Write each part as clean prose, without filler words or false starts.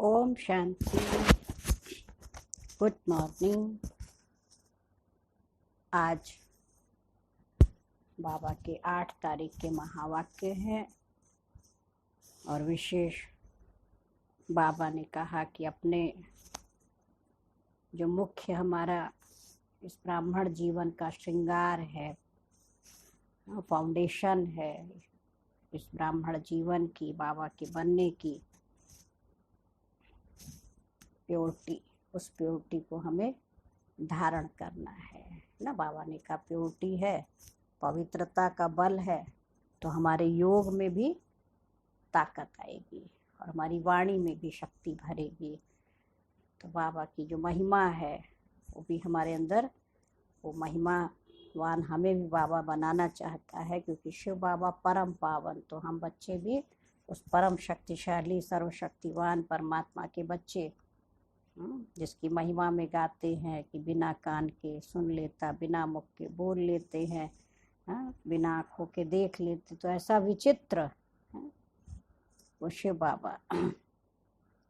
Om Shanti. Good morning. आज बाबा के 8 तारीख के महावाक्य हैं और विशेष बाबा ने कहा कि अपने जो मुख्य हमारा इस ब्राह्मण जीवन का श्रृंगार है, फाउंडेशन है इस ब्राह्मण जीवन की, बाबा के बनने की प्योरिटी, उस प्योरिटी को हमें धारण करना है ना। बाबा ने कहा प्योरिटी है, पवित्रता का बल है, तो हमारे योग में भी ताकत आएगी और हमारी वाणी में भी शक्ति भरेगी। तो बाबा की जो महिमा है वो भी हमारे अंदर, वो महिमावान हमें भी बाबा बनाना चाहता है, क्योंकि शिव बाबा परम पावन, तो हम बच्चे भी उस परम शक्तिशाली सर्वशक्तिवान परमात्मा के बच्चे, जिसकी महिमा में गाते हैं कि बिना कान के सुन लेता, बिना मुख के बोल लेते हैं, बिना आँखों के देख लेते, तो ऐसा विचित्र वो शिव बाबा।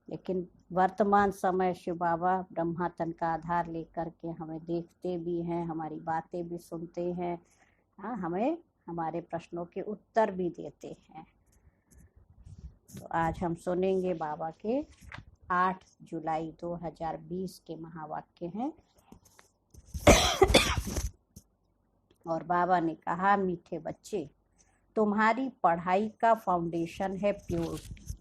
लेकिन वर्तमान समय शिव बाबा ब्रह्मा तन का आधार लेकर के हमें देखते भी हैं, हमारी बातें भी सुनते हैं, हमें हमारे प्रश्नों के उत्तर भी देते हैं। तो आज हम सुनेंगे बाबा के 8 जुलाई 2020 के महावाक्य हैं। और बाबा ने कहा, मीठे बच्चे, तुम्हारी पढ़ाई का फाउंडेशन है प्योरिटी।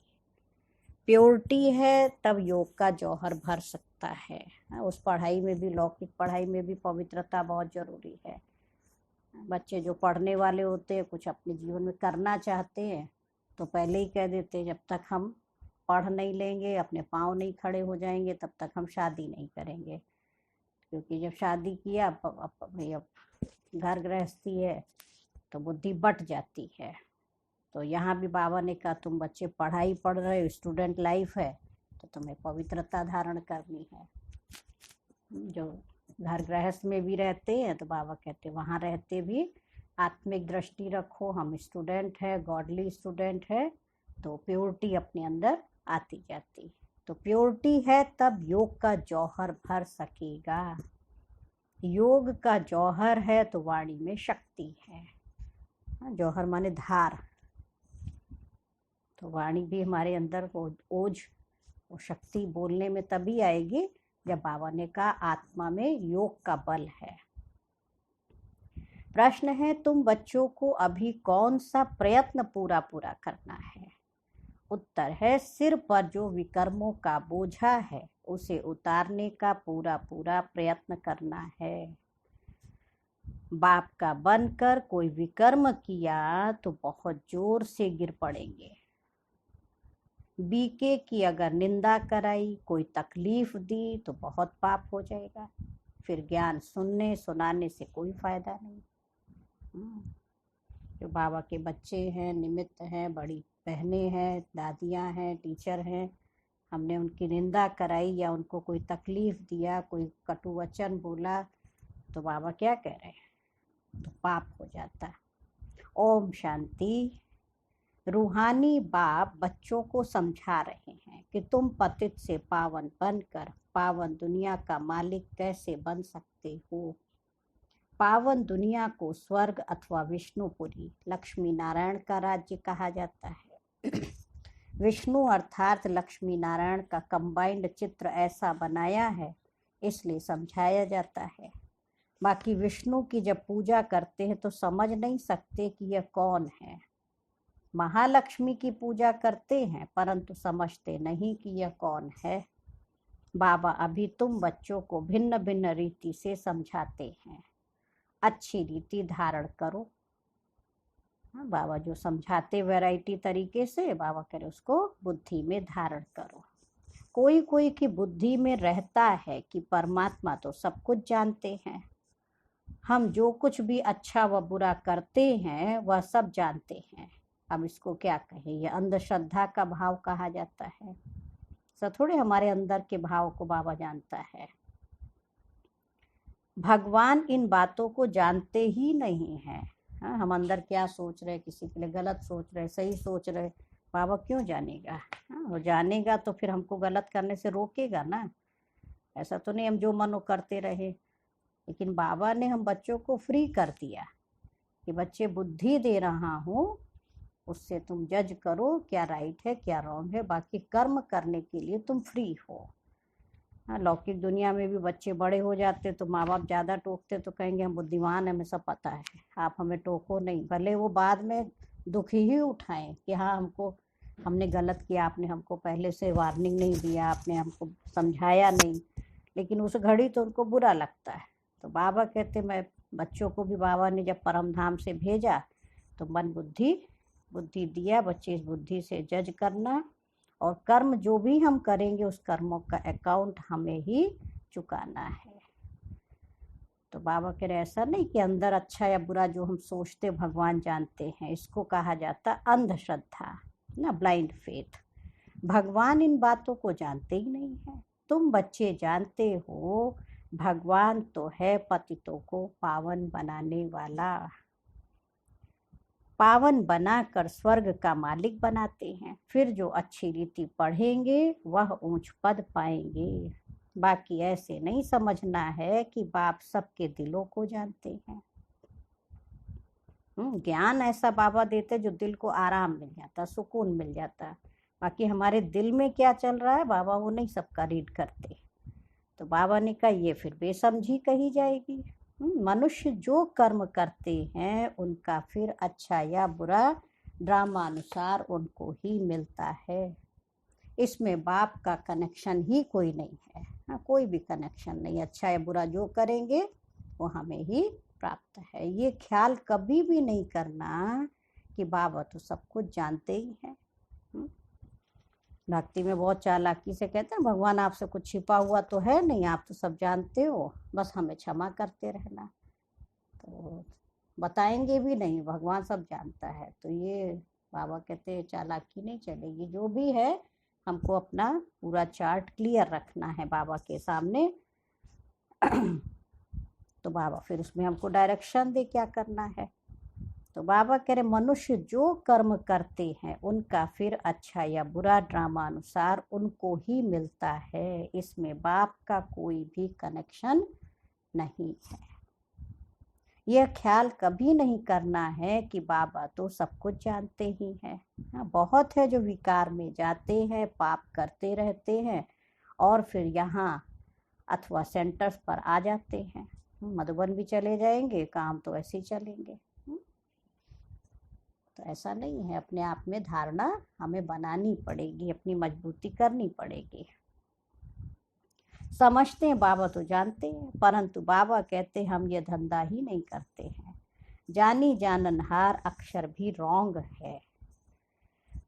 प्योरिटी है तब योग का जौहर भर सकता है। उस पढ़ाई में भी, लौकिक पढ़ाई में भी पवित्रता बहुत जरूरी है। बच्चे जो पढ़ने वाले होते हैं, कुछ अपने जीवन में करना चाहते हैं, तो पहले ही कह देते हैं जब तक हम पढ़ नहीं लेंगे, अपने पाँव नहीं खड़े हो जाएंगे, तब तक हम शादी नहीं करेंगे। क्योंकि जब शादी किया, अब घर गृहस्थी है तो बुद्धि बट जाती है। तो यहाँ भी बाबा ने कहा तुम बच्चे पढ़ाई पढ़ रहे हो, स्टूडेंट लाइफ है, तो तुम्हें पवित्रता धारण करनी है। जो घर गृहस्थ में भी रहते हैं तो बाबा कहते वहाँ रहते भी आत्मिक दृष्टि रखो, हम स्टूडेंट है, गॉडली स्टूडेंट है, तो प्योरिटी अपने अंदर आती जाती। तो प्योरिटी है तब योग का जौहर भर सकेगा। योग का जौहर है तो वाणी में शक्ति है। जौहर माने धार, तो वाणी भी हमारे अंदर वो ओज, वो शक्ति बोलने में तभी आएगी जब बाबा ने कहा आत्मा में योग का बल है। प्रश्न है, तुम बच्चों को अभी कौन सा प्रयत्न पूरा करना है? उत्तर है, सिर पर जो विकर्मों का बोझा है उसे उतारने का पूरा प्रयत्न करना है। बाप का बनकर कोई विकर्म किया तो बहुत जोर से गिर पड़ेंगे। बीके की अगर निंदा कराई, कोई तकलीफ दी, तो बहुत पाप हो जाएगा। फिर ज्ञान सुनने सुनाने से कोई फायदा नहीं। जो बाबा के बच्चे हैं, निमित्त हैं, बड़ी बहनें हैं, दादियाँ हैं, टीचर हैं, हमने उनकी निंदा कराई या उनको कोई तकलीफ दिया, कोई कटु वचन बोला, तो बाबा क्या कह रहे हैं, तो पाप हो जाता। ओम शांति। रूहानी बाप बच्चों को समझा रहे हैं कि तुम पतित से पावन बनकर पावन दुनिया का मालिक कैसे बन सकते हो। पावन दुनिया को स्वर्ग अथवा विष्णुपुरी, लक्ष्मी नारायण का राज्य कहा जाता है। विष्णु अर्थात लक्ष्मी नारायण का कंबाइंड चित्र ऐसा बनाया है, इसलिए समझाया जाता है। बाकी विष्णु की जब पूजा करते हैं तो समझ नहीं सकते कि यह कौन है। महालक्ष्मी की पूजा करते हैं परंतु समझते नहीं कि यह कौन है। बाबा अभी तुम बच्चों को भिन्न भिन्न रीति से समझाते हैं, अच्छी रीति धारण करो। बाबा जो समझाते वैरायटी तरीके से, बाबा करे उसको बुद्धि में धारण करो। कोई कोई की बुद्धि में रहता है कि परमात्मा तो सब कुछ जानते हैं, हम जो कुछ भी अच्छा व बुरा करते हैं वह सब जानते हैं। अब इसको क्या कहें, यह अंधश्रद्धा का भाव कहा जाता है। सब थोड़े हमारे अंदर के भाव को बाबा जानता है। भगवान इन बातों को जानते ही नहीं है। हम अंदर क्या सोच रहे, किसी के लिए गलत सोच रहे, सही सोच रहे, बाबा क्यों जानेगा? हाँ, वो जानेगा तो फिर हमको गलत करने से रोकेगा ना। ऐसा तो नहीं हम जो मन हो करते रहे। लेकिन बाबा ने हम बच्चों को फ्री कर दिया कि बच्चे बुद्धि दे रहा हूँ, उससे तुम जज करो क्या राइट है क्या रॉन्ग है, बाकी कर्म करने के लिए तुम फ्री हो। हाँ, लौकिक दुनिया में भी बच्चे बड़े हो जाते तो माँ बाप ज़्यादा टोकते तो कहेंगे हम बुद्धिमान हैं, हमें सब पता है, आप हमें टोको नहीं। भले वो बाद में दुखी ही उठाएं कि हाँ हमने गलत किया, आपने हमको पहले से वार्निंग नहीं दिया, आपने हमको समझाया नहीं, लेकिन उस घड़ी तो उनको बुरा लगता है। तो बाबा कहते मैं बच्चों को भी बाबा ने जब परम धाम से भेजा तो मन बुद्धि दिया, बच्चे इस बुद्धि से जज करना, और कर्म जो भी हम करेंगे उस कर्मों का अकाउंट हमें ही चुकाना है। तो बाबा कह रहे ऐसा नहीं कि अंदर अच्छा या बुरा जो हम सोचते भगवान जानते हैं, इसको कहा जाता अंधश्रद्धा ना, ब्लाइंड फेथ। भगवान इन बातों को जानते ही नहीं है। तुम बच्चे जानते हो भगवान तो है पतितों को पावन बनाने वाला, पावन बनाकर स्वर्ग का मालिक बनाते हैं। फिर जो अच्छी रीति पढ़ेंगे वह ऊंच पद पाएंगे। बाकी ऐसे नहीं समझना है कि बाप सबके दिलों को जानते हैं। ज्ञान ऐसा बाबा देते जो दिल को आराम मिल जाता, सुकून मिल जाता। बाकी हमारे दिल में क्या चल रहा है बाबा वो नहीं सबका रीड करते। तो बाबा ने कहा ये फिर बेसमझी कही जाएगी। मनुष्य जो कर्म करते हैं उनका फिर अच्छा या बुरा ड्रामा अनुसार उनको ही मिलता है। इसमें बाप का कनेक्शन ही कोई नहीं है। हाँ, कोई भी कनेक्शन नहीं। अच्छा या बुरा जो करेंगे वो हमें ही प्राप्त है। ये ख्याल कभी भी नहीं करना कि बाबा तो सब कुछ जानते ही हैं। भक्ति में बहुत चालाकी से कहते हैं भगवान आपसे कुछ छिपा हुआ तो है नहीं, आप तो सब जानते हो, बस हमें क्षमा करते रहना। तो बताएंगे भी नहीं, भगवान सब जानता है। तो ये बाबा कहते हैं चालाकी नहीं चलेगी। जो भी है हमको अपना पूरा चार्ट क्लियर रखना है बाबा के सामने। तो बाबा फिर उसमें हमको डायरेक्शन दे क्या करना है। तो बाबा कह रहे मनुष्य जो कर्म करते हैं उनका फिर अच्छा या बुरा ड्रामा अनुसार उनको ही मिलता है। इसमें बाप का कोई भी कनेक्शन नहीं है। यह ख्याल कभी नहीं करना है कि बाबा तो सब कुछ जानते ही हैं। बहुत है जो विकार में जाते हैं, पाप करते रहते हैं और फिर यहाँ अथवा सेंटर्स पर आ जाते हैं। मधुबन भी चले जाएंगे, काम तो ऐसे ही चलेंगे। तो ऐसा नहीं है। अपने आप में धारणा हमें बनानी पड़ेगी, अपनी मजबूती करनी पड़ेगी। समझते हैं बाबा तो जानते हैं, परंतु बाबा कहते हम ये धंधा ही नहीं करते हैं। जानी जाननहार अक्षर भी रॉन्ग है।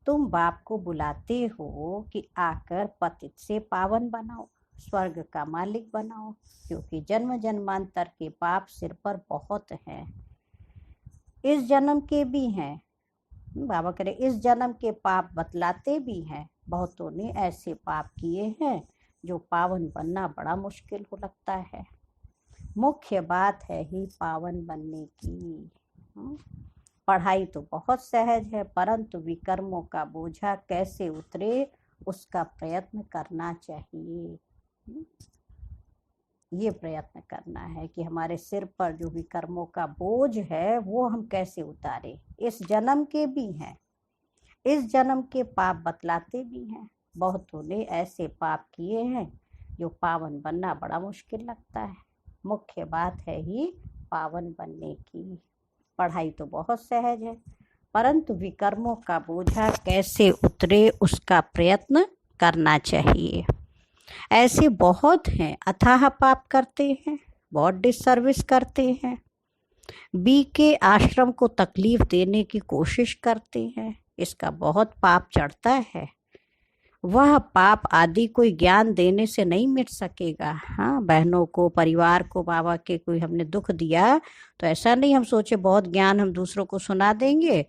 तुम बाप को बुलाते हो कि आकर पतित से पावन बनाओ, स्वर्ग का मालिक बनाओ, क्योंकि जन्म जन्मांतर के पाप सिर पर बहुत हैं। इस जन्म के भी हैं। बाबा कह रहे इस जन्म के पाप बतलाते भी हैं। बहुतों ने ऐसे पाप किए हैं जो पावन बनना बड़ा मुश्किल हो लगता है। मुख्य बात है ही पावन बनने की। पढ़ाई तो बहुत सहज है, परंतु विकर्मों का बोझा कैसे उतरे उसका प्रयत्न करना चाहिए। ये प्रयत्न करना है कि हमारे सिर पर जो विकर्मों का बोझ है वो हम कैसे उतारे। इस जन्म के भी हैं, इस जन्म के पाप बतलाते भी हैं। बहुतों ने ऐसे पाप किए हैं जो पावन बनना बड़ा मुश्किल लगता है। मुख्य बात है ही पावन बनने की। पढ़ाई तो बहुत सहज है, परंतु विकर्मों का बोझा कैसे उतरे उसका प्रयत्न करना चाहिए। ऐसे बहुत हैं, अथाह पाप करते हैं, बहुत डिसर्विस करते हैं, बी के आश्रम को तकलीफ देने की कोशिश करते हैं, इसका बहुत पाप चढ़ता है। वह पाप आदि कोई ज्ञान देने से नहीं मिट सकेगा। हाँ, बहनों को, परिवार को बाबा के कोई हमने दुख दिया तो ऐसा नहीं हम सोचे बहुत ज्ञान हम दूसरों को सुना देंगे,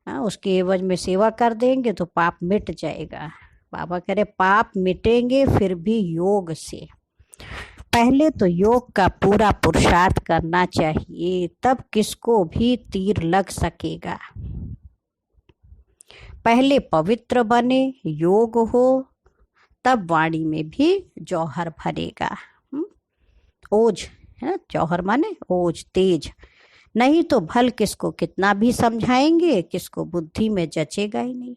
हाँ, उसके एवज में सेवा कर देंगे तो पाप मिट जाएगा। बाबा कह रहे पाप मिटेंगे फिर भी योग से। पहले तो योग का पूरा पुरुषार्थ करना चाहिए, तब किसको भी तीर लग सकेगा। पहले पवित्र बने, योग हो, तब वाणी में भी जौहर भरेगा। ओज है, जौहर माने ओज, तेज। नहीं तो भल किसको कितना भी समझाएंगे, किसको बुद्धि में जचेगा ही नहीं,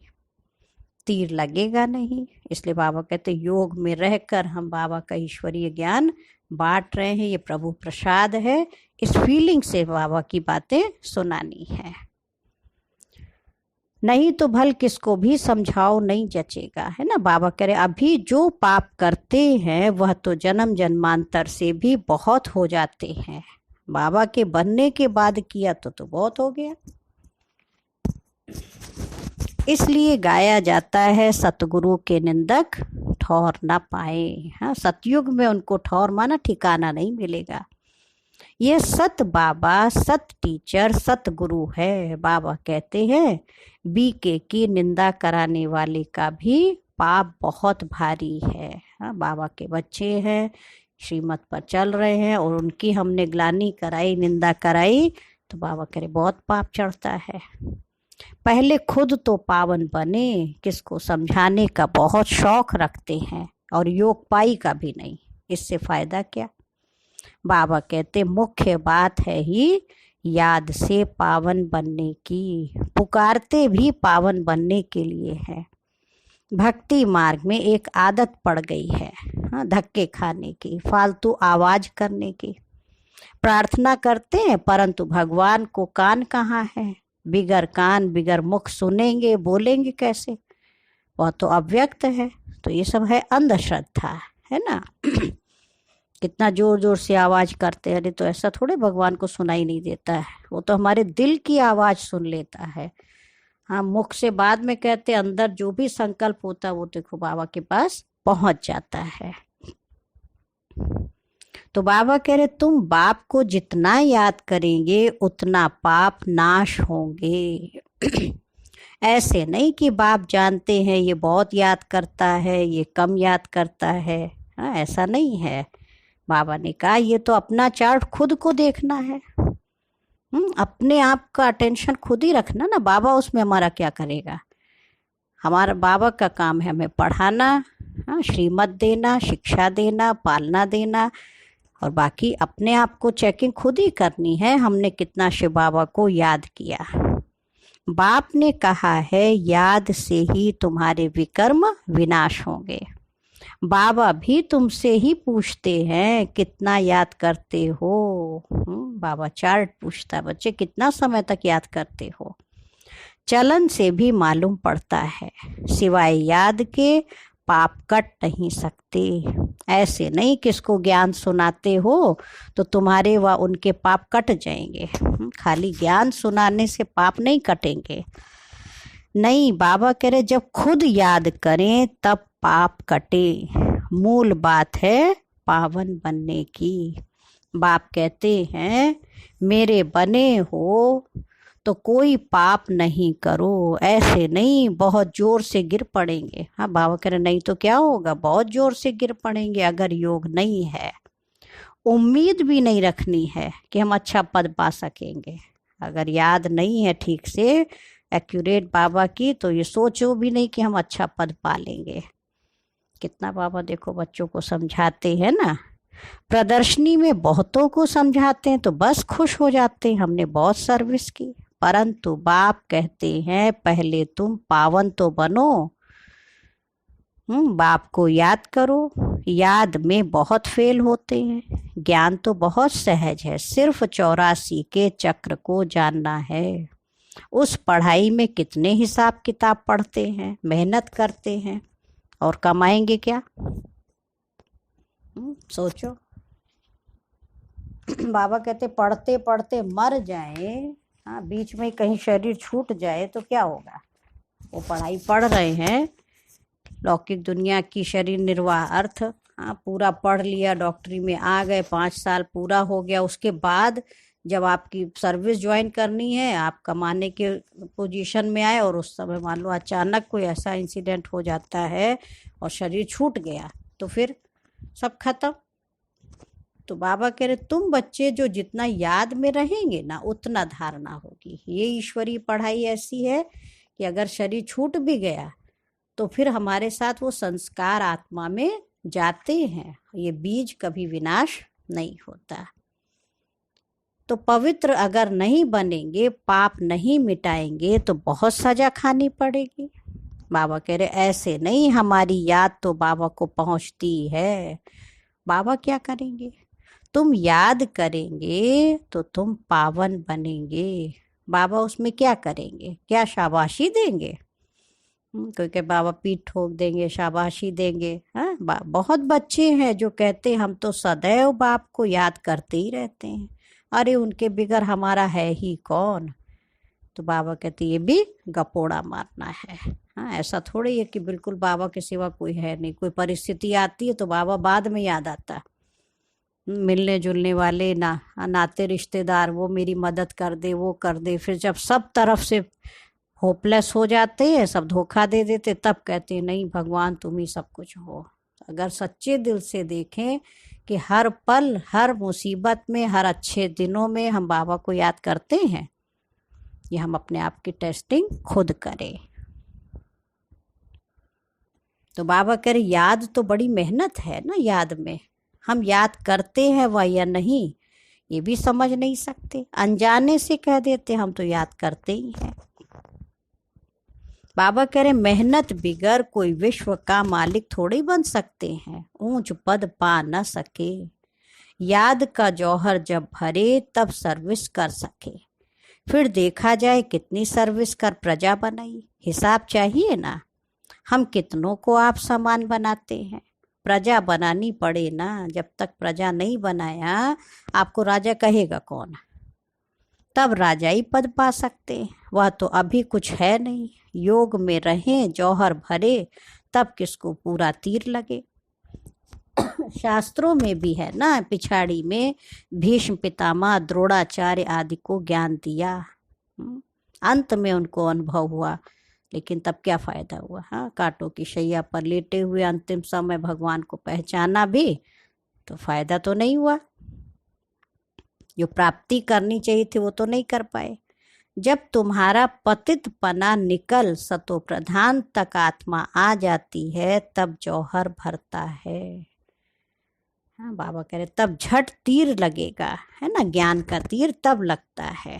तीर लगेगा नहीं। इसलिए बाबा कहते योग में रहकर हम बाबा का ईश्वरीय ज्ञान बांट रहे हैं, ये प्रभु प्रसाद है। इस फीलिंग से बाबा की बातें सुनानी है। नहीं तो भल किसको भी समझाओ नहीं जचेगा, है ना। बाबा कह रहे अभी जो पाप करते हैं वह तो जन्म जन्मांतर से भी बहुत हो जाते हैं, बाबा के बनने के बाद किया तो बहुत हो गया। इसलिए गाया जाता है सतगुरु के निंदक ठौर ना पाए। हाँ, सतयुग में उनको ठौर माना ठिकाना नहीं मिलेगा। ये सत बाबा, सत टीचर, सत गुरु है। बाबा कहते हैं बीके की निंदा कराने वाले का भी पाप बहुत भारी है। हाँ, बाबा के बच्चे हैं, श्रीमत पर चल रहे हैं और उनकी हमने ग्लानि कराई, निंदा कराई तो बाबा करे बहुत पाप चढ़ता है। पहले खुद तो पावन बने, किसको समझाने का बहुत शौक रखते हैं और योग पाई का भी नहीं, इससे फायदा क्या। बाबा कहते मुख्य बात है ही याद से पावन बनने की, पुकारते भी पावन बनने के लिए है। भक्ति मार्ग में एक आदत पड़ गई है, हाँ, धक्के खाने की, फालतू आवाज करने की। प्रार्थना करते हैं परंतु भगवान को कान कहाँ है, बिगर कान बिगर मुख सुनेंगे बोलेंगे कैसे, वह तो अव्यक्त है। तो ये सब है अंधश्रद्धा, है ना। कितना जोर जोर से आवाज करते हैं, तो ऐसा थोड़े भगवान को सुनाई नहीं देता है, वो तो हमारे दिल की आवाज सुन लेता है। हाँ, मुख से बाद में कहते, अंदर जो भी संकल्प होता है वो देखो बाबा के पास पहुंच जाता है। तो बाबा कह रहे तुम बाप को जितना याद करेंगे उतना पाप नाश होंगे। ऐसे नहीं कि बाप जानते हैं ये बहुत याद करता है, ये कम याद करता है। हाँ, ऐसा नहीं है। बाबा ने कहा ये तो अपना चार्ट खुद को देखना है। अपने आप का अटेंशन खुद ही रखना ना, बाबा उसमें हमारा क्या करेगा। हमारा बाबा का काम है हमें पढ़ाना, हाँ, श्रीमत देना, शिक्षा देना, पालना देना, और बाकी अपने आप को चेकिंग खुद ही करनी है, हमने कितना शिव बाबा को याद किया। बाप ने कहा है याद से ही तुम्हारे विकर्म विनाश होंगे। बाबा भी तुमसे ही पूछते हैं कितना याद करते हो। बाबा चार्ट पूछता है, बच्चे कितना समय तक याद करते हो। चलन से भी मालूम पड़ता है, सिवाय याद के पाप कट नहीं सकते। ऐसे नहीं किसको ज्ञान सुनाते हो तो तुम्हारे व उनके पाप कट जाएंगे। खाली ज्ञान सुनाने से पाप नहीं कटेंगे। नहीं, बाबा कह रहे जब खुद याद करें तब पाप कटे। मूल बात है पावन बनने की। बाप कहते हैं मेरे बने हो तो कोई पाप नहीं करो। ऐसे नहीं बहुत जोर से गिर पड़ेंगे। हाँ, बाबा कह रहे नहीं तो क्या होगा, बहुत जोर से गिर पड़ेंगे। अगर योग नहीं है, उम्मीद भी नहीं रखनी है कि हम अच्छा पद पा सकेंगे। अगर याद नहीं है ठीक से एक्यूरेट बाबा की, तो ये सोचो भी नहीं कि हम अच्छा पद पा लेंगे। कितना बाबा देखो बच्चों को समझाते हैं ना। प्रदर्शनी में बहुतों को समझाते हैं तो बस खुश हो जाते हैं हमने बहुत सर्विस की। परंतु बाप कहते हैं पहले तुम पावन तो बनो। बाप को याद करो। याद में बहुत फेल होते हैं। ज्ञान तो बहुत सहज है, सिर्फ 84 के चक्र को जानना है। उस पढ़ाई में कितने हिसाब किताब पढ़ते हैं, मेहनत करते हैं, और कमाएंगे क्या। सोचो। बाबा कहते पढ़ते पढ़ते मर जाए, हाँ, बीच में कहीं शरीर छूट जाए तो क्या होगा। वो पढ़ाई पढ़ रहे हैं, लौकिक दुनिया की शरीर निर्वाह अर्थ, हाँ, पूरा पढ़ लिया, डॉक्टरी में आ गए, 5 साल पूरा हो गया। उसके बाद जब आपकी सर्विस ज्वाइन करनी है, आप कमाने के पोजीशन में आए और उस समय मान लो अचानक कोई ऐसा इंसिडेंट हो जाता है और शरीर छूट गया, तो फिर सब खत्म। तो बाबा कह रहे तुम बच्चे जो जितना याद में रहेंगे ना उतना धारणा होगी। ये ईश्वरीय पढ़ाई ऐसी है कि अगर शरीर छूट भी गया तो फिर हमारे साथ वो संस्कार आत्मा में जाते हैं, ये बीज कभी विनाश नहीं होता। तो पवित्र अगर नहीं बनेंगे, पाप नहीं मिटाएंगे तो बहुत सजा खानी पड़ेगी। बाबा कह रहे ऐसे नहीं, हमारी याद तो बाबा को पहुंचती है। बाबा क्या करेंगे? तुम याद करेंगे तो तुम पावन बनेंगे। बाबा उसमें क्या करेंगे? क्या शाबाशी देंगे? क्योंकि बाबा पीठ ठोक देंगे, शाबाशी देंगे? हाँ, बहुत बच्चे हैं जो कहते हम तो सदैव बाप को याद करते ही रहते हैं, अरे उनके बिगर हमारा है ही कौन। तो बाबा कहते ये भी गपोड़ा मारना है। हाँ, ऐसा थोड़ी है कि बिल्कुल बाबा के सिवा कोई है नहीं। कोई परिस्थिति आती है तो बाबा बाद में याद आता। मिलने जुलने वाले नाते रिश्तेदार वो मेरी मदद कर दे, वो कर दे। फिर जब सब तरफ से होपलेस हो जाते हैं, सब धोखा दे देते, तब कहते हैं नहीं भगवान तुम ही सब कुछ हो। अगर सच्चे दिल से देखें कि हर पल, हर मुसीबत में, हर अच्छे दिनों में हम बाबा को याद करते हैं, ये हम अपने आप की टेस्टिंग खुद करें। तो बाबा कह रहे याद तो बड़ी मेहनत है ना, याद में हम याद करते हैं वह या नहीं ये भी समझ नहीं सकते, अनजाने से कह देते हम तो याद करते ही हैं। बाबा कह रहे मेहनत बिगर कोई विश्व का मालिक थोड़ी बन सकते हैं, ऊंच पद पा न सके। याद का जौहर जब भरे तब सर्विस कर सके, फिर देखा जाए कितनी सर्विस कर प्रजा बनाई। हिसाब चाहिए ना, हम कितनों को आप समान बनाते हैं। प्रजा बनानी पड़े ना, जब तक प्रजा नहीं बनाया आपको राजा कहेगा कौन? तब राजाई पद पा सकते, वह तो अभी कुछ है नहीं। योग में रहें जौहर भरे, तब किसको पूरा तीर लगे। शास्त्रों में भी है ना, पिछाड़ी में भीष्म पितामह द्रोणाचार्य आदि को ज्ञान दिया, अंत में उनको अनुभव हुआ, लेकिन तब क्या फायदा हुआ? हाँ, कांटों की शैया पर लेटे हुए अंतिम समय भगवान को पहचाना भी तो फायदा तो नहीं हुआ। जो प्राप्ति करनी चाहिए थी वो तो नहीं कर पाए। जब तुम्हारा पतित पना निकल सतो प्रधान तक आत्मा आ जाती है, तब जौहर भरता है। हाँ, बाबा कह रहे तब झट तीर लगेगा, है ना, ज्ञान का तीर तब लगता है।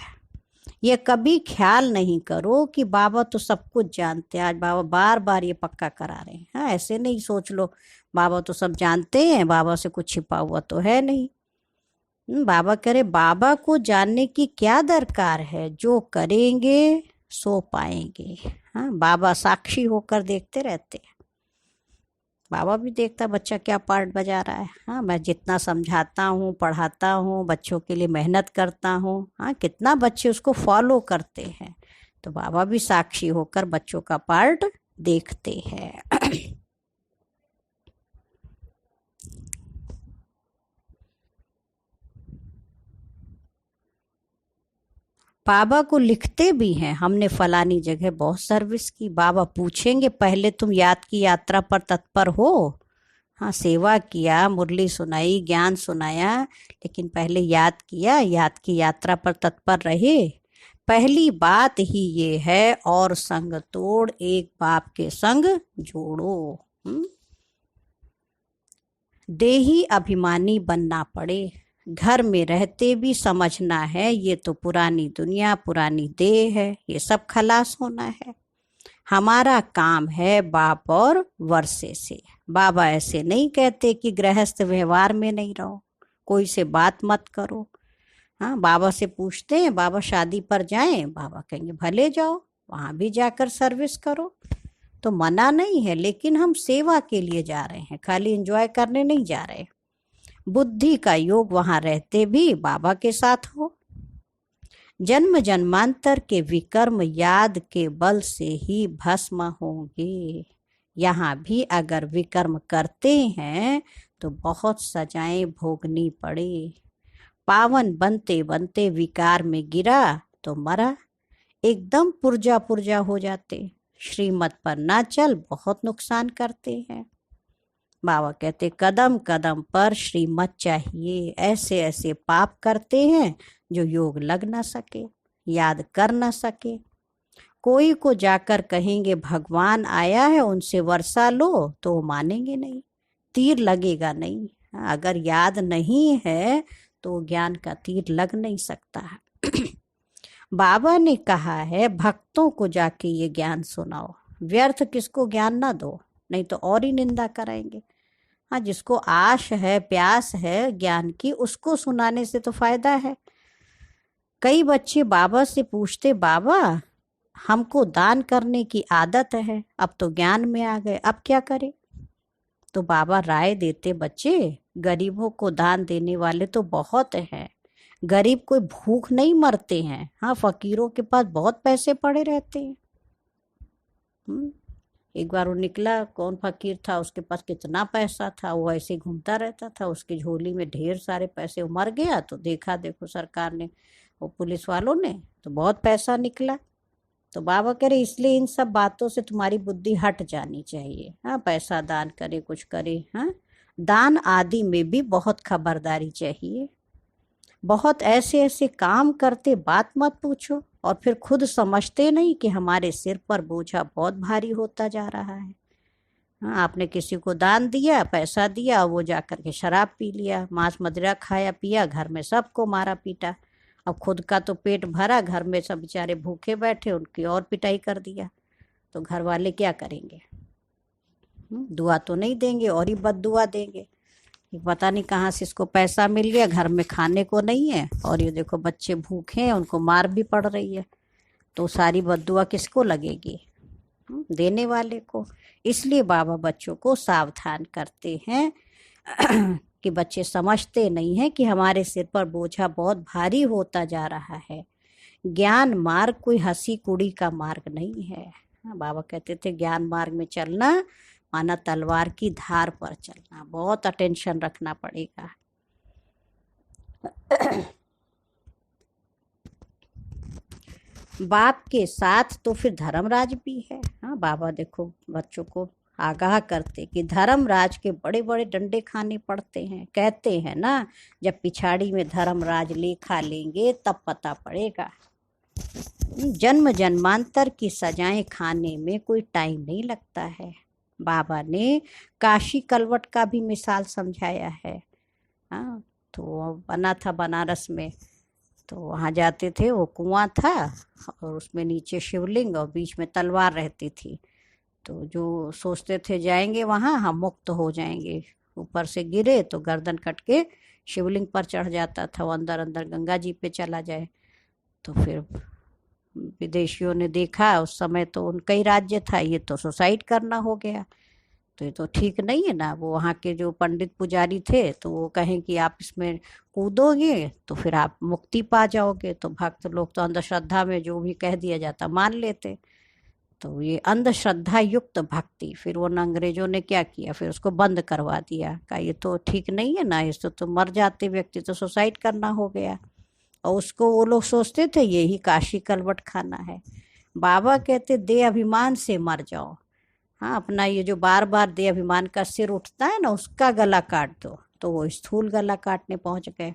ये कभी ख्याल नहीं करो कि बाबा तो सब कुछ जानते हैं। आज बाबा बार बार ये पक्का करा रहे हैं। हाँ, ऐसे नहीं सोच लो बाबा तो सब जानते हैं, बाबा से कुछ छिपा हुआ तो है नहीं। बाबा कह रहे बाबा को जानने की क्या दरकार है, जो करेंगे सो पाएंगे। हाँ, बाबा साक्षी होकर देखते रहते हैं। बाबा भी देखता बच्चा क्या पार्ट बजा रहा है। हाँ, मैं जितना समझाता हूँ, पढ़ाता हूँ, बच्चों के लिए मेहनत करता हूँ, हाँ, कितना बच्चे उसको फॉलो करते हैं। तो बाबा भी साक्षी होकर बच्चों का पार्ट देखते हैं। बाबा को लिखते भी हैं, हमने फलानी जगह बहुत सर्विस की। बाबा पूछेंगे पहले तुम याद की यात्रा पर तत्पर हो? हाँ, सेवा किया, मुरली सुनाई, ज्ञान सुनाया, लेकिन पहले याद किया, याद की यात्रा पर तत्पर रहे। पहली बात ही ये है, और संग तोड़ एक बाप के संग जोड़ो। देही अभिमानी बनना पड़े, घर में रहते भी समझना है ये तो पुरानी दुनिया, पुरानी देह है, ये सब खलास होना है। हमारा काम है बाप और वर्षे से। बाबा ऐसे नहीं कहते कि गृहस्थ व्यवहार में नहीं रहो, कोई से बात मत करो। हाँ, बाबा से पूछते हैं बाबा शादी पर जाएं, बाबा कहेंगे भले जाओ, वहाँ भी जाकर सर्विस करो, तो मना नहीं है, लेकिन हम सेवा के लिए जा रहे हैं, खाली एंजॉय करने नहीं जा रहे। बुद्धि का योग वहां रहते भी बाबा के साथ हो। जन्म जन्मांतर के विकर्म याद के बल से ही भस्म होंगे। यहाँ भी अगर विकर्म करते हैं तो बहुत सजाएं भोगनी पड़े। पावन बनते बनते विकार में गिरा तो मरा, एकदम पुर्जा पुर्जा हो जाते। श्रीमत पर ना चल बहुत नुकसान करते हैं। बाबा कहते कदम कदम पर श्रीमत चाहिए। ऐसे ऐसे पाप करते हैं जो योग लग ना सके, याद कर ना सके। कोई को जाकर कहेंगे भगवान आया है, उनसे वर्षा लो, तो वो मानेंगे नहीं, तीर लगेगा नहीं। अगर याद नहीं है तो ज्ञान का तीर लग नहीं सकता है। बाबा ने कहा है भक्तों को जाके ये ज्ञान सुनाओ, व्यर्थ किसको ज्ञान ना दो, नहीं तो और ही निंदा कराएंगे। हाँ, जिसको आश है, प्यास है ज्ञान की, उसको सुनाने से तो फायदा है। कई बच्चे बाबा से पूछते, बाबा हमको दान करने की आदत है, अब तो ज्ञान में आ गए, अब क्या करें? तो बाबा राय देते, बच्चे गरीबों को दान देने वाले तो बहुत हैं, गरीब कोई भूख नहीं मरते हैं। हाँ, फकीरों के पास बहुत पैसे पड़े रहते हैं। एक बार वो निकला, कौन फकीर था, उसके पास कितना पैसा था, वो ऐसे घूमता रहता था, उसकी झोली में ढेर सारे पैसे, वो मर गया तो देखा देखो सरकार ने, वो पुलिस वालों ने, तो बहुत पैसा निकला। तो बाबा कह रहे इसलिए इन सब बातों से तुम्हारी बुद्धि हट जानी चाहिए। हाँ, पैसा दान करे, कुछ करे, हाँ, दान आदि में भी बहुत खबरदारी चाहिए। बहुत ऐसे ऐसे काम करते, बात मत पूछो, और फिर खुद समझते नहीं कि हमारे सिर पर बोझा बहुत भारी होता जा रहा है। हाँ, आपने किसी को दान दिया, पैसा दिया, वो जाकर के शराब पी लिया, मांस मदिरा खाया पिया, घर में सबको मारा पीटा, अब खुद का तो पेट भरा, घर में सब बेचारे भूखे बैठे, उनकी और पिटाई कर दिया, तो घर वाले क्या करेंगे? दुआ तो नहीं देंगे, और ही बददुआ देंगे। पता नहीं कहाँ से इसको पैसा मिल गया, घर में खाने को नहीं है, और ये देखो बच्चे भूखे हैं, उनको मार भी पड़ रही है, तो सारी बददुआ किसको लगेगी? देने वाले को। इसलिए बाबा बच्चों को सावधान करते हैं कि बच्चे समझते नहीं हैं कि हमारे सिर पर बोझा बहुत भारी होता जा रहा है। ज्ञान मार्ग कोई हंसी कुड़ी का मार्ग नहीं है। बाबा कहते थे ज्ञान मार्ग में चलना माना तलवार की धार पर चलना, बहुत अटेंशन रखना पड़ेगा। बाप के साथ तो फिर धर्मराज भी है। हाँ, बाबा देखो बच्चों को आगाह करते कि धर्मराज के बड़े बड़े डंडे खाने पड़ते हैं। कहते हैं ना, जब पिछाड़ी में धर्मराज लेखा लेंगे तब पता पड़ेगा। जन्म जन्मांतर की सजाएं खाने में कोई टाइम नहीं लगता है। बाबा ने काशी कलवट का भी मिसाल समझाया है। हाँ, तो बना था बनारस में, तो वहाँ जाते थे, वो कुआं था और उसमें नीचे शिवलिंग और बीच में तलवार रहती थी। तो जो सोचते थे जाएंगे वहाँ हम मुक्त हो जाएंगे, ऊपर से गिरे तो गर्दन कट के शिवलिंग पर चढ़ जाता था, वो अंदर अंदर गंगा जी पे चला जाए। तो फिर विदेशियों ने देखा, उस समय तो उनका ही राज्य था, ये तो सुसाइड करना हो गया, तो ये तो ठीक नहीं है ना। वो वहाँ के जो पंडित पुजारी थे तो वो कहें कि आप इसमें कूदोगे तो फिर आप मुक्ति पा जाओगे, तो भक्त लोग तो अंधश्रद्धा में जो भी कह दिया जाता मान लेते। तो ये अंधश्रद्धा युक्त भक्ति, फिर वो अंग्रेजों ने क्या किया, फिर उसको बंद करवा दिया, कहा ये तो ठीक नहीं है ना, इससे तो मर जाते व्यक्ति, तो सुसाइड करना हो गया। और उसको वो लोग सोचते थे यही काशी कलवट खाना है। बाबा कहते दे अभिमान से मर जाओ। हाँ, अपना ये जो बार बार दे अभिमान का सिर उठता है ना, उसका गला काट दो, तो वो स्थूल गला काटने पहुंच गए।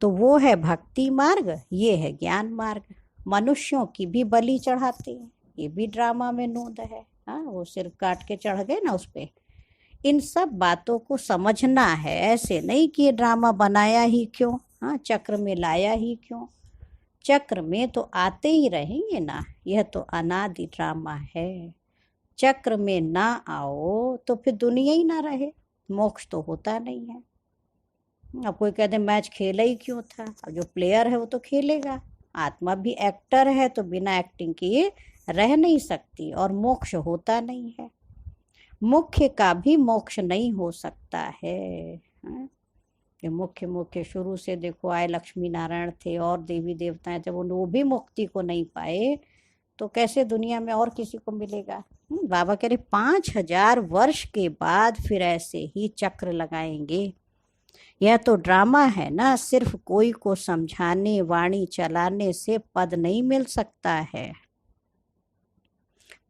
तो वो है भक्ति मार्ग, ये है ज्ञान मार्ग। मनुष्यों की भी बलि चढ़ाते हैं, ये भी ड्रामा में नोंद है। हाँ, वो सिर काट के चढ़ गए ना उस पे। इन सब बातों को समझना है, ऐसे नहीं कि ये ड्रामा बनाया ही क्यों, हाँ, चक्र में लाया ही क्यों। चक्र में तो आते ही रहेंगे ना, यह तो अनादि ड्रामा है। चक्र में ना आओ तो फिर दुनिया ही ना रहे, मोक्ष तो होता नहीं है। अब कोई कहते मैच खेला ही क्यों था, अब जो प्लेयर है वो तो खेलेगा। आत्मा भी एक्टर है, तो बिना एक्टिंग किए रह नहीं सकती, और मोक्ष होता नहीं है। मुख्य का भी मोक्ष नहीं हो सकता है। ये मुख्य मुख्य शुरू से देखो आए लक्ष्मी नारायण थे और देवी देवताएं, जब वो भी मुक्ति को नहीं पाए तो कैसे दुनिया में और किसी को मिलेगा। बाबा कह रहे 5000 वर्ष के बाद फिर ऐसे ही चक्र लगाएंगे। यह तो ड्रामा है ना, सिर्फ कोई को समझाने वाणी चलाने से पद नहीं मिल सकता है।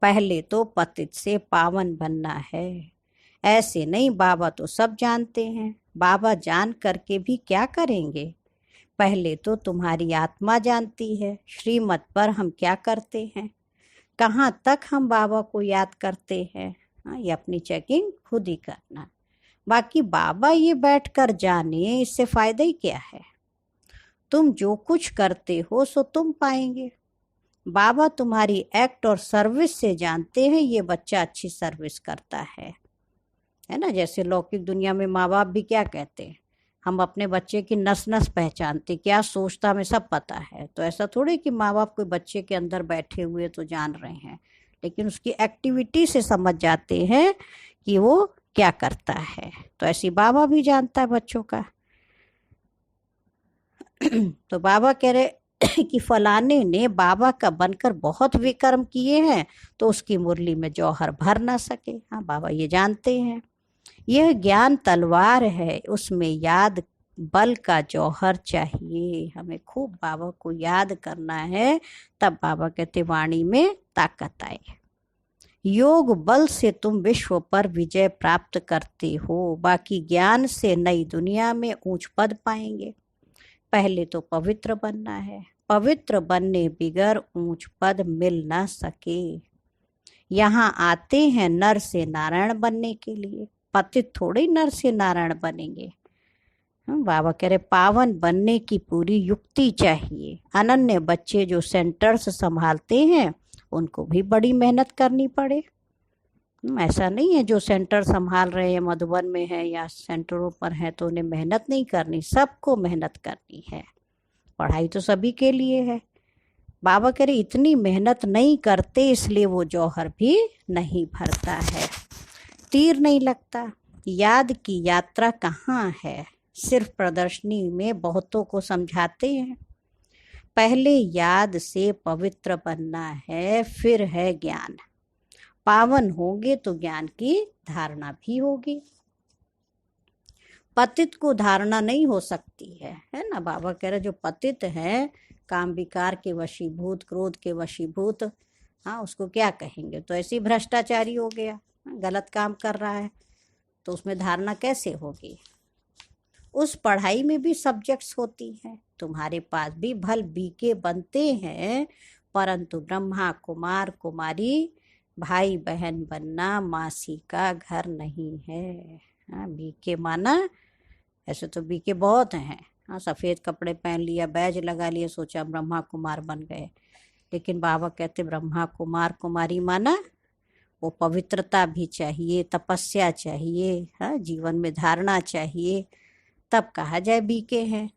पहले तो पतित से पावन बनना है। ऐसे नहीं, बाबा तो सब जानते हैं, बाबा जान करके भी क्या करेंगे। पहले तो तुम्हारी आत्मा जानती है श्रीमत पर हम क्या करते हैं, कहाँ तक हम बाबा को याद करते हैं। हाँ, ये अपनी चेकिंग खुद ही करना। बाकी बाबा ये बैठकर जाने, इससे फायदा ही क्या है। तुम जो कुछ करते हो सो तुम पाएंगे। बाबा तुम्हारी एक्ट और सर्विस से जानते हैं ये बच्चा अच्छी सर्विस करता है ना। जैसे लौकिक दुनिया में माँ बाप भी क्या कहते हैं, हम अपने बच्चे की नस नस पहचानते, क्या सोचता हमें सब पता है। तो ऐसा थोड़ी कि माँ बाप कोई बच्चे के अंदर बैठे हुए तो जान रहे हैं, लेकिन उसकी एक्टिविटी से समझ जाते हैं कि वो क्या करता है। तो ऐसी बाबा भी जानता है बच्चों का। तो बाबा कह रहे कि फलाने ने बाबा का बनकर बहुत विक्रम किए हैं तो उसकी मुरली में जौहर भर ना सके। हाँ, बाबा ये जानते हैं। यह ज्ञान तलवार है, उसमें याद बल का जौहर चाहिए। हमें खूब बाबा को याद करना है, तब बाबा कहते वाणी में ताकत आए। योग बल से तुम विश्व पर विजय प्राप्त करते हो, बाकी ज्ञान से नई दुनिया में ऊंच पद पाएंगे। पहले तो पवित्र बनना है, पवित्र बनने बिगर ऊंच पद मिल ना सके। यहाँ आते हैं नर से नारायण बनने के लिए, पतित थोड़े नर से नारायण बनेंगे। बाबा कह रहे पावन बनने की पूरी युक्ति चाहिए। अनन्य बच्चे जो सेंटर्स संभालते हैं उनको भी बड़ी मेहनत करनी पड़े। ऐसा नहीं है जो सेंटर संभाल रहे हैं मधुबन में है या सेंटरों पर है तो उन्हें मेहनत नहीं करनी, सबको मेहनत करनी है। पढ़ाई तो सभी के लिए है। बाबा कह रहे इतनी मेहनत नहीं करते इसलिए वो जौहर भी नहीं भरता है, तीर नहीं लगता। याद की यात्रा कहाँ है, सिर्फ प्रदर्शनी में बहुतों को समझाते हैं। पहले याद से पवित्र बनना है, फिर है ज्ञान। पावन होंगे तो ज्ञान की धारणा भी होगी। पतित को धारणा नहीं हो सकती है ना। बाबा कह रहे जो पतित है, काम विकार के वशीभूत, क्रोध के वशीभूत, हाँ उसको क्या कहेंगे। तो ऐसे भ्रष्टाचारी हो गया, गलत काम कर रहा है, तो उसमें धारणा कैसे होगी। उस पढ़ाई में भी सब्जेक्ट्स होती हैं, तुम्हारे पास भी भल बीके बनते हैं, परंतु ब्रह्मा कुमार कुमारी भाई बहन बनना मासी का घर नहीं है। हाँ, बीके माना ऐसे तो बीके बहुत हैं। हाँ, सफ़ेद कपड़े पहन लिया, बैज लगा लिया, सोचा ब्रह्मा कुमार बन गए। लेकिन बाबा कहते ब्रह्मा कुमार कुमारी माना वो पवित्रता भी चाहिए, तपस्या चाहिए, हाँ जीवन में धारणा चाहिए, तब कहा जाए बीके हैं।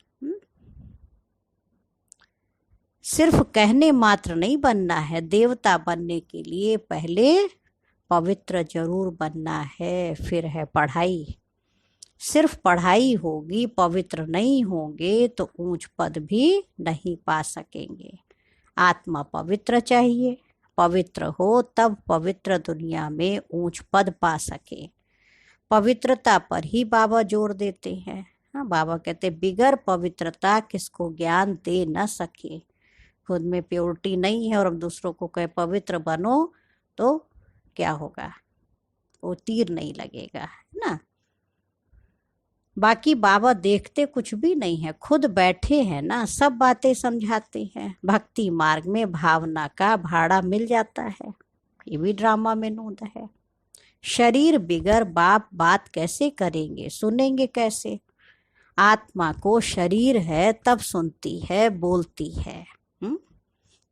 सिर्फ कहने मात्र नहीं बनना है, देवता बनने के लिए पहले पवित्र जरूर बनना है, फिर है पढ़ाई। सिर्फ पढ़ाई होगी, पवित्र नहीं होंगे तो ऊंच पद भी नहीं पा सकेंगे। आत्मा पवित्र चाहिए, पवित्र हो तब पवित्र दुनिया में ऊंच पद पा सके। पवित्रता पर ही बाबा जोर देते हैं। हाँ, बाबा कहते बिगर पवित्रता किसको ज्ञान दे न सके। खुद में प्योरिटी नहीं है और अब दूसरों को कहे पवित्र बनो तो क्या होगा, वो तीर नहीं लगेगा, है ना। बाकी बाबा देखते कुछ भी नहीं है, खुद बैठे हैं ना, सब बातें समझाते हैं। भक्ति मार्ग में भावना का भाड़ा मिल जाता है, ये भी ड्रामा में नोंद है। शरीर बिगर बाप बात कैसे करेंगे, सुनेंगे कैसे। आत्मा को शरीर है तब सुनती है, बोलती है।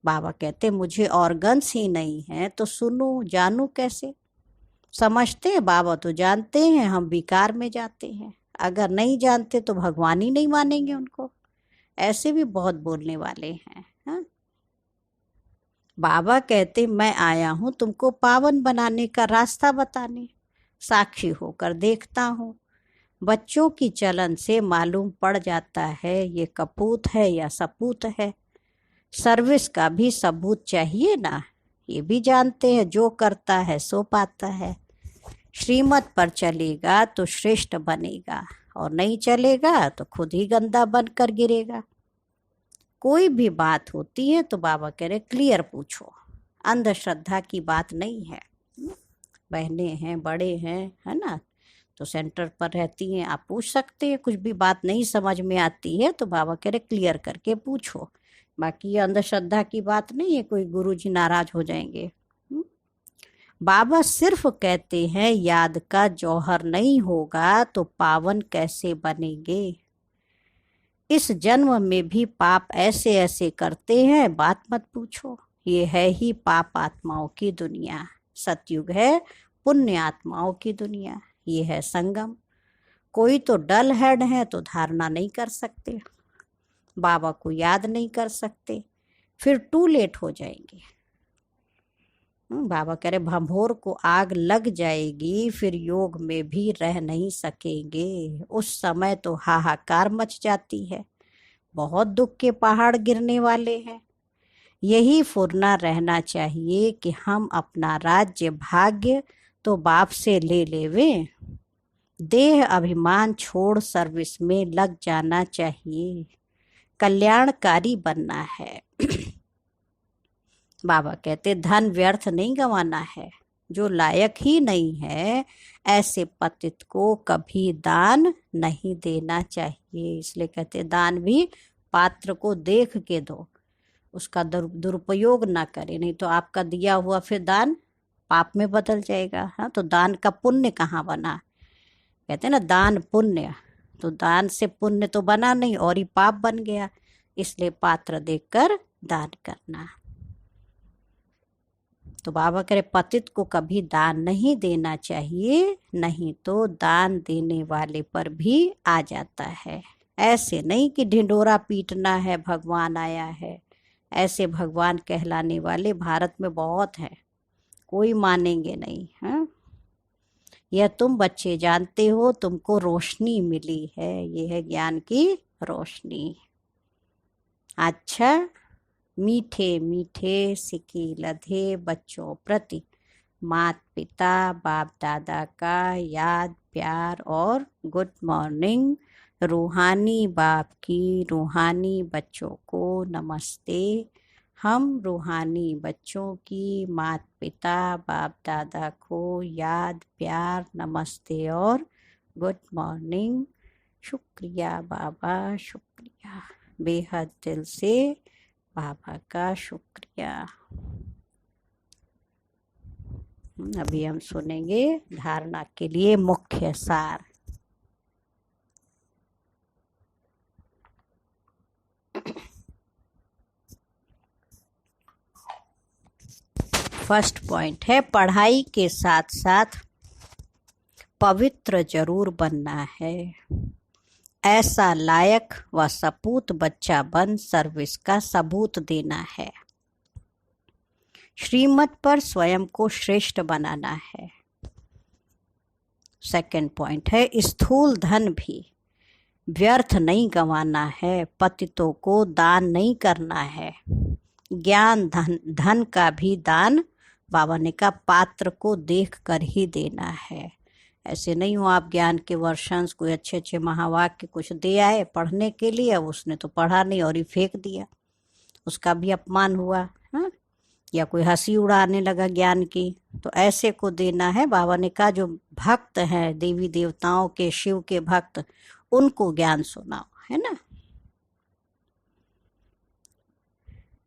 बाबा कहते मुझे ऑर्गन्स ही नहीं है तो सुनूं जानूं कैसे। समझते हैं बाबा तो जानते हैं, हम विकार में जाते हैं। अगर नहीं जानते तो भगवान ही नहीं मानेंगे उनको। ऐसे भी बहुत बोलने वाले हैं। हाँ? बाबा कहते मैं आया हूँ तुमको पावन बनाने का रास्ता बताने, साक्षी होकर देखता हूँ। बच्चों की चलन से मालूम पड़ जाता है ये कपूत है या सपूत है। सर्विस का भी सबूत चाहिए ना, ये भी जानते हैं जो करता है सो पाता है। श्रीमत पर चलेगा तो श्रेष्ठ बनेगा और नहीं चलेगा तो खुद ही गंदा बनकर गिरेगा। कोई भी बात होती है तो बाबा कह रहे क्लियर पूछो, अंधश्रद्धा की बात नहीं है। बहने हैं बड़े हैं, है ना, तो सेंटर पर रहती हैं, आप पूछ सकते हैं। कुछ भी बात नहीं समझ में आती है तो बाबा कह रहे क्लियर करके पूछो। बाकी ये अंधश्रद्धा की बात नहीं है, कोई गुरुजी नाराज हो जाएंगे। बाबा सिर्फ कहते हैं याद का जौहर नहीं होगा तो पावन कैसे बनेंगे। इस जन्म में भी पाप ऐसे ऐसे करते हैं बात मत पूछो। ये है ही पाप आत्माओं की दुनिया, सतयुग है पुण्य आत्माओं की दुनिया। ये है संगम। कोई तो डल हेड है तो धारणा नहीं कर सकते, बाबा को याद नहीं कर सकते, फिर टू लेट हो जाएंगे। बाबा कह रहे भंभोर को आग लग जाएगी, फिर योग में भी रह नहीं सकेंगे। उस समय तो हाहाकार मच जाती है, बहुत दुख के पहाड़ गिरने वाले हैं। यही फुरना रहना चाहिए कि हम अपना राज्य भाग्य तो बाप से ले लेवें, देह अभिमान छोड़ सर्विस में लग जाना चाहिए, कल्याणकारी बनना है। बाबा कहते धन व्यर्थ नहीं गंवाना है, जो लायक ही नहीं है ऐसे पतित को कभी दान नहीं देना चाहिए। इसलिए कहते दान भी पात्र को देख के दो, उसका दुरुपयोग ना करे, नहीं तो आपका दिया हुआ फिर दान पाप में बदल जाएगा। हाँ, तो दान का पुण्य कहाँ बना। कहते ना दान पुण्य, तो दान से पुण्य तो बना नहीं और ही पाप बन गया। इसलिए पात्र देखकर दान करना। तो बाबा कह रहे पतित को कभी दान नहीं देना चाहिए, नहीं तो दान देने वाले पर भी आ जाता है। ऐसे नहीं कि ढिंडोरा पीटना है भगवान आया है, ऐसे भगवान कहलाने वाले भारत में बहुत हैं, कोई मानेंगे नहीं। हाँ, यह तुम बच्चे जानते हो, तुमको रोशनी मिली है, यह है ज्ञान की रोशनी। अच्छा, मीठे मीठे सिकी लधे बच्चों प्रति माता पिता बाप दादा का याद प्यार और गुड मॉर्निंग। रूहानी बाप की रूहानी बच्चों को नमस्ते। हम रूहानी बच्चों की माता पिता बाप दादा को याद प्यार नमस्ते और गुड मॉर्निंग। शुक्रिया बाबा, शुक्रिया, बेहद दिल से बाबा का शुक्रिया। अभी हम सुनेंगे धारणा के लिए मुख्य सार। फर्स्ट पॉइंट है पढ़ाई के साथ साथ पवित्र जरूर बनना है। ऐसा लायक व सपूत बच्चा बन सर्विस का सबूत देना है। श्रीमत पर स्वयं को श्रेष्ठ बनाना है। सेकंड पॉइंट है स्थूल धन भी व्यर्थ नहीं गंवाना है, पतितों को दान नहीं करना है। ज्ञान धन का भी दान बाबा ने कहा पात्र को देख कर ही देना है। ऐसे नहीं हो आप ज्ञान के वर्षंस कोई अच्छे अच्छे महावाक्य कुछ दे आए पढ़ने के लिए, अब उसने तो पढ़ा नहीं और ही फेंक दिया, उसका भी अपमान हुआ। हाँ, या कोई हंसी उड़ाने लगा ज्ञान की, तो ऐसे को देना है। बाबा ने कहा जो भक्त हैं देवी देवताओं के शिव के भक्त, उनको ज्ञान सुनाओ, है ना।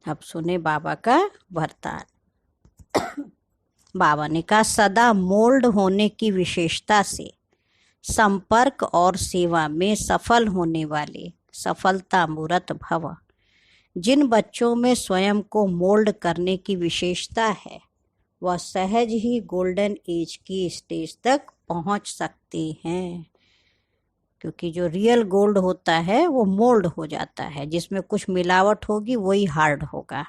अब सुने बाबा का वरदान। बाबा ने कहा सदा मोल्ड होने की विशेषता से संपर्क और सेवा में सफल होने वाले सफलता मूर्त भव। जिन बच्चों में स्वयं को मोल्ड करने की विशेषता है वह सहज ही गोल्डन एज की स्टेज तक पहुंच सकते हैं, क्योंकि जो रियल गोल्ड होता है वो मोल्ड हो जाता है, जिसमें कुछ मिलावट होगी वही हार्ड होगा।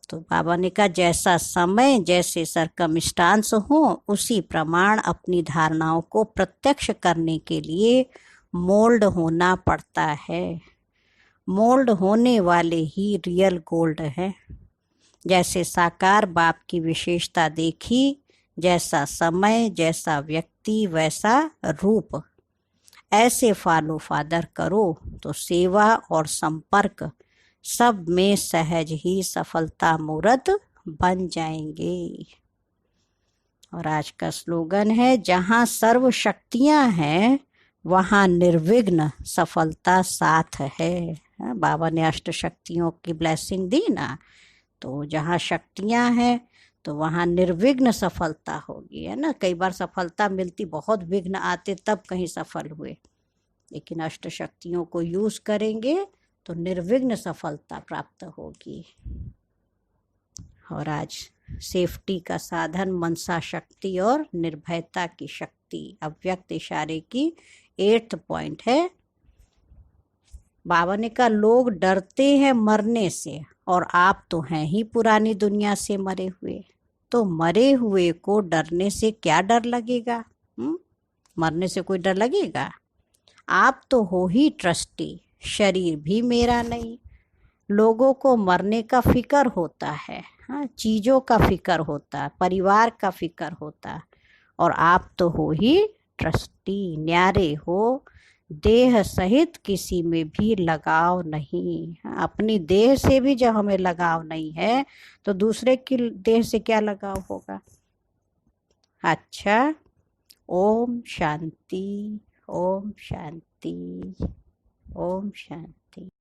तो बाबा ने कहा जैसा समय जैसे सरकमस्टांस हो उसी प्रमाण अपनी धारणाओं को प्रत्यक्ष करने के लिए मोल्ड होना पड़ता है। मोल्ड होने वाले ही रियल गोल्ड है। जैसे साकार बाप की विशेषता देखी, जैसा समय जैसा व्यक्ति वैसा रूप, ऐसे फॉलो फादर करो तो सेवा और संपर्क सब में सहज ही सफलता मूर्त बन जाएंगे। और आज का स्लोगन है, जहाँ सर्व शक्तियाँ हैं वहाँ निर्विघ्न सफलता साथ है। बाबा ने अष्ट शक्तियों की ब्लेसिंग दी ना, तो जहाँ शक्तियाँ हैं तो वहाँ निर्विघ्न सफलता होगी, है ना। कई बार सफलता मिलती, बहुत विघ्न आते तब कहीं सफल हुए, लेकिन अष्ट शक्तियों को यूज करेंगे तो निर्विघ्न सफलता प्राप्त होगी। और आज सेफ्टी का साधन मनसा शक्ति और निर्भयता की शक्ति, अव्यक्त इशारे की 8th पॉइंट है। बाबा ने कहा, लोग डरते हैं मरने से और आप तो हैं ही पुरानी दुनिया से मरे हुए, तो मरे हुए को डरने से क्या डर लगेगा? मरने से कोई डर लगेगा? आप तो हो ही ट्रस्टी, शरीर भी मेरा नहीं। लोगों को मरने का फिक्र होता है, हाँ, चीज़ों का फिक्र होता, परिवार का फिक्र होता, और आप तो हो ही ट्रस्टी, न्यारे हो, देह सहित किसी में भी लगाव नहीं। अपनी देह से भी जब हमें लगाव नहीं है तो दूसरे की देह से क्या लगाव होगा? अच्छा, ओम शांति, ओम शांति, ओम शांति।